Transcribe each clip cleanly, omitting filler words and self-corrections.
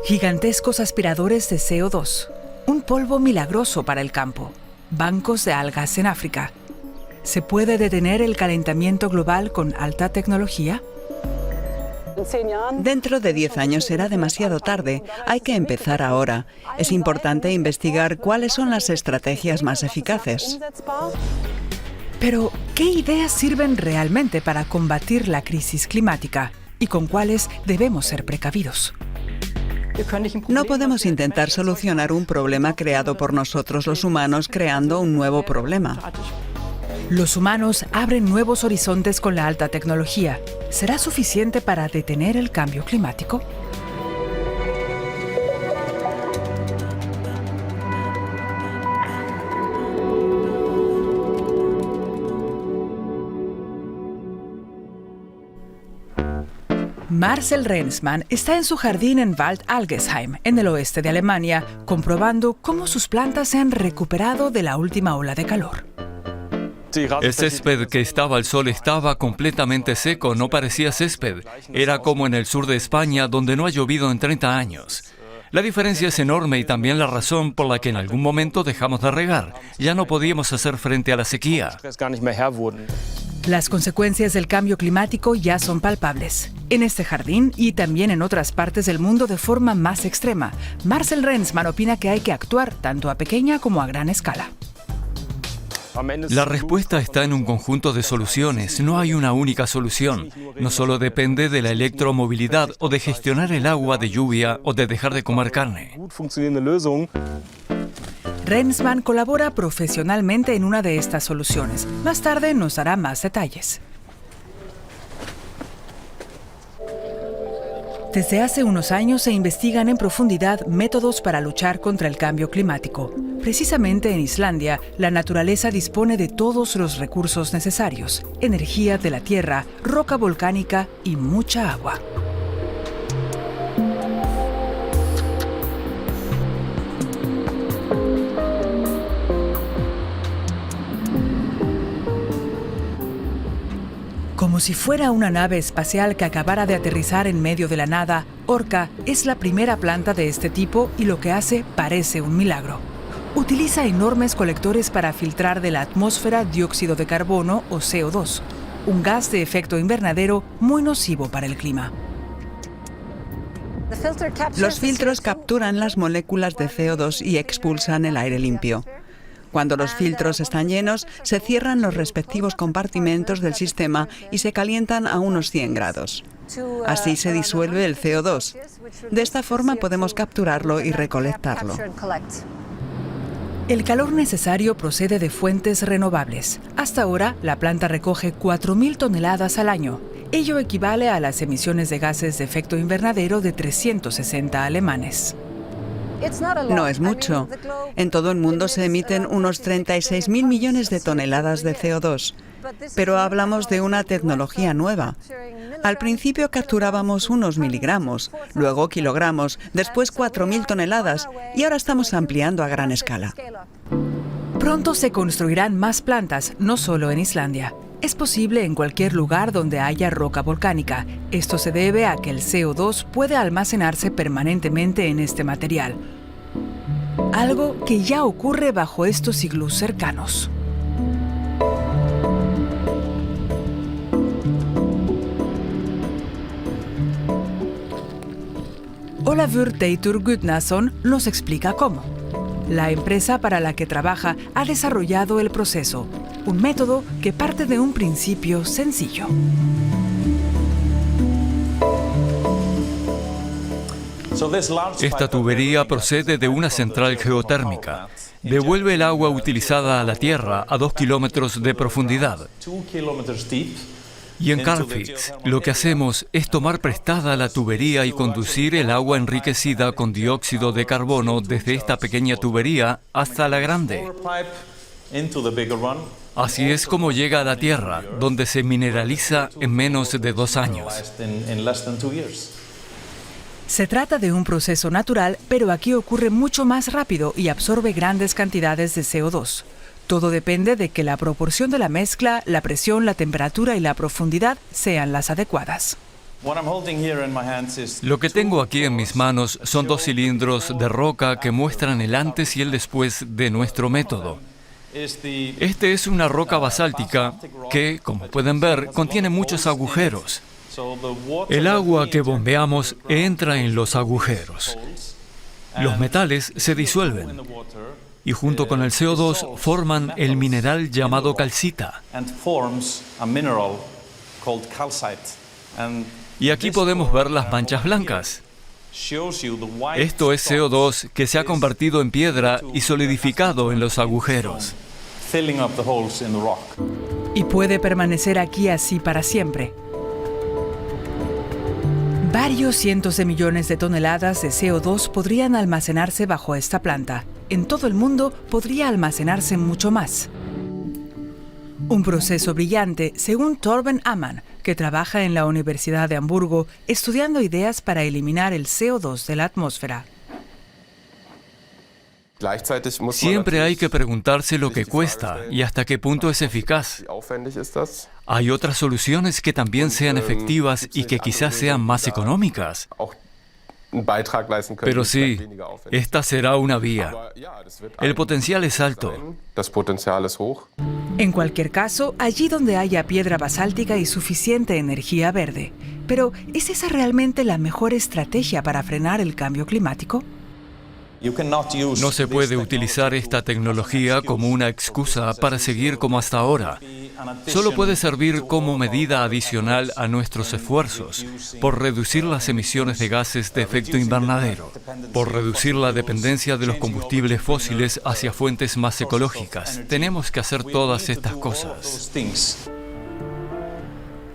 Gigantescos aspiradores de CO2, un polvo milagroso para el campo, bancos de algas en África. ¿Se puede detener el calentamiento global con alta tecnología? Dentro de 10 años será demasiado tarde. Hay que empezar ahora. Es importante investigar cuáles son las estrategias más eficaces. Pero, ¿qué ideas sirven realmente para combatir la crisis climática? ¿Y con cuáles debemos ser precavidos? No podemos intentar solucionar un problema creado por nosotros los humanos creando un nuevo problema. Los humanos abren nuevos horizontes con la alta tecnología. ¿Será suficiente para detener el cambio climático? Marcel Rensmann está en su jardín en Wald Algesheim, en el oeste de Alemania, comprobando cómo sus plantas se han recuperado de la última ola de calor. El césped que estaba al sol estaba completamente seco, no parecía césped. Era como en el sur de España, donde no ha llovido en 30 años. La diferencia es enorme y también la razón por la que en algún momento dejamos de regar. Ya no podíamos hacer frente a la sequía. Las consecuencias del cambio climático ya son palpables. En este jardín y también en otras partes del mundo de forma más extrema. Marcel Rensmann opina que hay que actuar tanto a pequeña como a gran escala. La respuesta está en un conjunto de soluciones, no hay una única solución. No solo depende de la electromovilidad o de gestionar el agua de lluvia o de dejar de comer carne. Rensmann colabora profesionalmente en una de estas soluciones. Más tarde nos dará más detalles. Desde hace unos años se investigan en profundidad métodos para luchar contra el cambio climático. Precisamente en Islandia, la naturaleza dispone de todos los recursos necesarios: energía de la tierra, roca volcánica y mucha agua. Como si fuera una nave espacial que acabara de aterrizar en medio de la nada, Orca es la primera planta de este tipo y lo que hace parece un milagro. Utiliza enormes colectores para filtrar de la atmósfera dióxido de carbono o CO2, un gas de efecto invernadero muy nocivo para el clima. Los filtros capturan las moléculas de CO2 y expulsan el aire limpio. Cuando los filtros están llenos, se cierran los respectivos compartimentos del sistema y se calientan a unos 100 grados. Así se disuelve el CO2. De esta forma podemos capturarlo y recolectarlo. El calor necesario procede de fuentes renovables. Hasta ahora, la planta recoge 4.000 toneladas al año. Ello equivale a las emisiones de gases de efecto invernadero de 360 alemanes. No es mucho. En todo el mundo se emiten unos 36.000 millones de toneladas de CO2. Pero hablamos de una tecnología nueva. Al principio capturábamos unos miligramos, luego kilogramos, después 4.000 toneladas y ahora estamos ampliando a gran escala. Pronto se construirán más plantas, no solo en Islandia. Es posible en cualquier lugar donde haya roca volcánica. Esto se debe a que el CO2 puede almacenarse permanentemente en este material. Algo que ya ocurre bajo estos iglús cercanos. Olavur Teitur Gudnason nos explica cómo. La empresa para la que trabaja ha desarrollado el proceso, un método que parte de un principio sencillo. Esta tubería procede de una central geotérmica. Devuelve el agua utilizada a la tierra a 2 kilómetros de profundidad. Y en Carbfix, lo que hacemos es tomar prestada la tubería y conducir el agua enriquecida con dióxido de carbono desde esta pequeña tubería hasta la grande. Así es como llega a la tierra, donde se mineraliza en menos de 2 años. Se trata de un proceso natural, pero aquí ocurre mucho más rápido y absorbe grandes cantidades de CO2. Todo depende de que la proporción de la mezcla, la presión, la temperatura y la profundidad sean las adecuadas. Lo que tengo aquí en mis manos son 2 cilindros de roca que muestran el antes y el después de nuestro método. Este es una roca basáltica que, como pueden ver, contiene muchos agujeros. El agua que bombeamos entra en los agujeros. Los metales se disuelven y junto con el CO2 forman el mineral llamado calcita. Y aquí podemos ver las manchas blancas. Esto es CO2 que se ha convertido en piedra y solidificado en los agujeros. Y puede permanecer aquí así para siempre. Varios cientos de millones de toneladas de CO2 podrían almacenarse bajo esta planta. En todo el mundo podría almacenarse mucho más. Un proceso brillante, según Torben Amann, que trabaja en la Universidad de Hamburgo estudiando ideas para eliminar el CO2 de la atmósfera. Siempre hay que preguntarse lo que cuesta y hasta qué punto es eficaz. Hay otras soluciones que también sean efectivas y que quizás sean más económicas. Pero sí, esta será una vía. El potencial es alto. En cualquier caso, allí donde haya piedra basáltica y suficiente energía verde. Pero, ¿es esa realmente la mejor estrategia para frenar el cambio climático? No se puede utilizar esta tecnología como una excusa para seguir como hasta ahora. Solo puede servir como medida adicional a nuestros esfuerzos por reducir las emisiones de gases de efecto invernadero, por reducir la dependencia de los combustibles fósiles hacia fuentes más ecológicas. Tenemos que hacer todas estas cosas.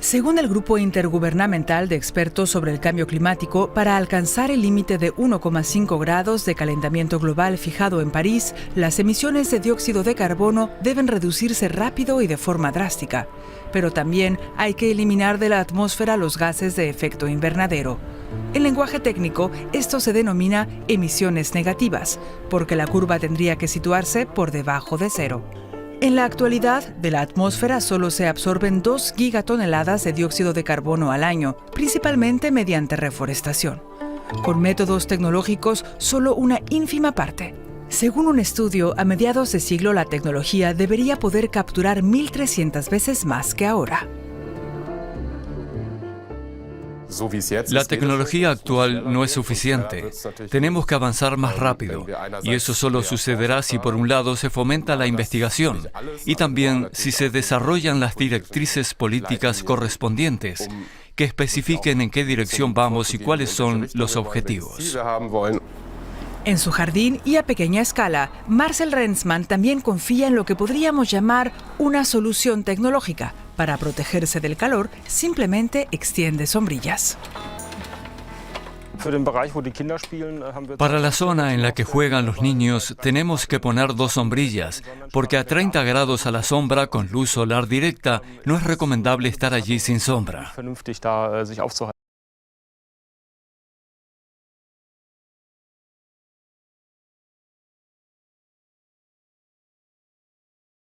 Según el Grupo Intergubernamental de Expertos sobre el Cambio Climático, para alcanzar el límite de 1,5 grados de calentamiento global fijado en París, las emisiones de dióxido de carbono deben reducirse rápido y de forma drástica. Pero también hay que eliminar de la atmósfera los gases de efecto invernadero. En lenguaje técnico, esto se denomina emisiones negativas, porque la curva tendría que situarse por debajo de cero. En la actualidad, de la atmósfera solo se absorben 2 gigatoneladas de dióxido de carbono al año, principalmente mediante reforestación. Con métodos tecnológicos, solo una ínfima parte. Según un estudio, a mediados de siglo la tecnología debería poder capturar 1.300 veces más que ahora. La tecnología actual no es suficiente. Tenemos que avanzar más rápido. Y eso solo sucederá si por un lado se fomenta la investigación y también si se desarrollan las directrices políticas correspondientes que especifiquen en qué dirección vamos y cuáles son los objetivos. En su jardín y a pequeña escala, Marcel Rensmann también confía en lo que podríamos llamar una solución tecnológica. Para protegerse del calor, simplemente extiende sombrillas. Para la zona en la que juegan los niños, tenemos que poner 2 sombrillas, porque a 30 grados a la sombra con luz solar directa no es recomendable estar allí sin sombra.